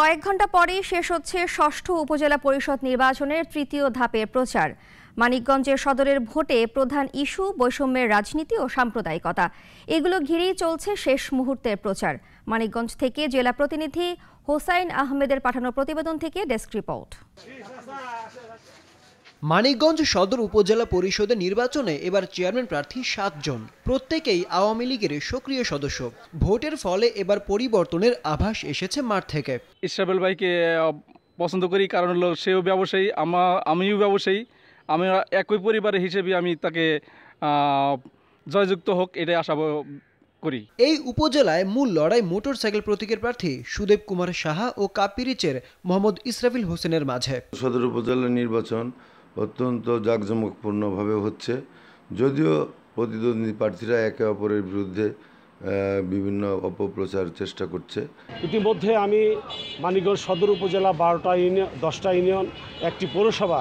কয়েক ঘন্টা পরেই শেষ হচ্ছে ষষ্ঠ উপজেলা পরিষদ নির্বাচনের তৃতীয় ধাপের প্রচার। মানিকগঞ্জের সদরের ভোটে প্রধান ইস্যু বৈষম্যের রাজনীতি ও সাম্প্রদায়িকতা। এগুলো ঘিরেই চলছে শেষ মুহূর্তের প্রচার। মানিকগঞ্জ থেকে জেলা প্রতিনিধি হোসাইন আহমেদের পাঠানো প্রতিবেদন থেকে ডেস্ক রিপোর্ট। মানিকগঞ্জ সদর উপজেলা পরিষদের নির্বাচনে এবার চেয়ারম্যান প্রার্থী 7 জন, প্রত্যেকেই আওয়ামী লীগের সক্রিয় সদস্য। ভোটের ফলে এবার পরিবর্তনের আভাস এসেছে মাঠ থেকে। ইসরাবেল ভাইকে পছন্দ করি, কারণ হলো সেও ব্যবসায়ী, আমিও ব্যবসায়ী, আমি একই পরিবারের হিসেবে আমি তাকে জয়যুক্ত হোক এটাই আশা করি। এই উপজেলায় মূল লড়াই মোটরসাইকেল প্রতীকের প্রার্থী সুদেব কুমার সাহা ও কাপিরিচের মোহাম্মদ ইসরাফিল হোসেনের মাঝে। সদর উপজেলা নির্বাচন অত্যন্ত জাঁকজমকপূর্ণভাবে হচ্ছে, যদিও প্রতিদ্বন্দ্বী প্রার্থীরা একে অপরের বিরুদ্ধে বিভিন্ন অপপ্রচার চেষ্টা করছে। ইতিমধ্যে আমি মানিকগঞ্জ সদর উপজেলা 12টা ইউনিয়ন, 10টা ইউনিয়ন, একটি পৌরসভা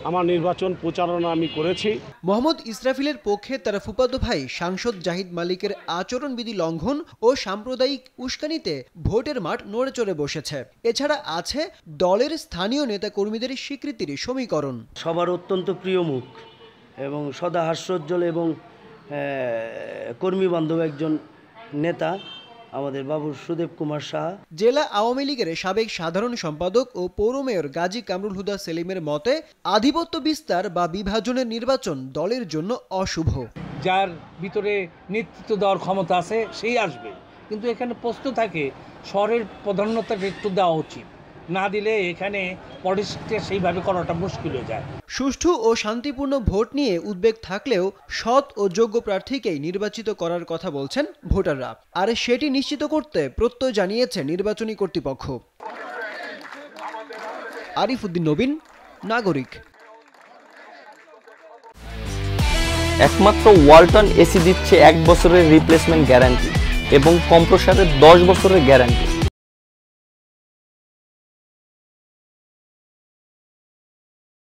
আমার নির্বাচন প্রচারণা আমি করেছি। মোহাম্মদ ইসরাফিলের পক্ষে তার ফুফাতো ভাই সাংসদ জাহিদ মালিকের আচরণবিধি লঙ্ঘন ও সাম্প্রদায়িক উস্কানিতে ভোটের মাঠ নড়ে চড়ে বসেছে। এছাড়া আছে দলের স্থানীয় নেতাকর্মীদের স্বীকৃতির সমীকরণ। সবার অত্যন্ত প্রিয় মুখ এবং সদা হাস্যোজ্জ্বল এবং কর্মী বান্ধব একজন নেতা আমাদের বাবু সুদেব কুমার সাহা। জেলা আওয়ামী লীগের সাবেক সাধারণ সম্পাদক ও পৌর মেয়র গাজী কামরুল হুদা সেলিমের মতে, আধিপত্য বিস্তার বা বিভাজনের নির্বাচন দলের জন্য অশুভ। যার ভিতরে নেতৃত্ব দেওয়ার ক্ষমতা আছে সেই আসবে, কিন্তু এখানে প্রশ্ন থাকে শহরের প্রাধান্যতা একটু দেওয়া উচিত, না দিলে এখানে পলিটিক্সটা সেইভাবে করাটা মুশকিল হয়ে যায়। সুষ্ঠু ও শান্তিপূর্ণ ভোট নিয়ে উদ্বেগ থাকলেও সৎ ও যোগ্য প্রার্থীকেই নির্বাচিত করার কথা বলছেন ভোটাররা, আর সেটি নিশ্চিত করতে প্রত্যয় জানিয়েছে নির্বাচনী কর্তৃপক্ষ। আরিফ উদ্দিন নবীন, নাগরিক। একমাত্র ওয়ালটন এসি দিচ্ছে 1 বছরের রিপ্লেসমেন্ট গ্যারান্টি এবং কম্প্রেসারের 10 বছরের গ্যারান্টি।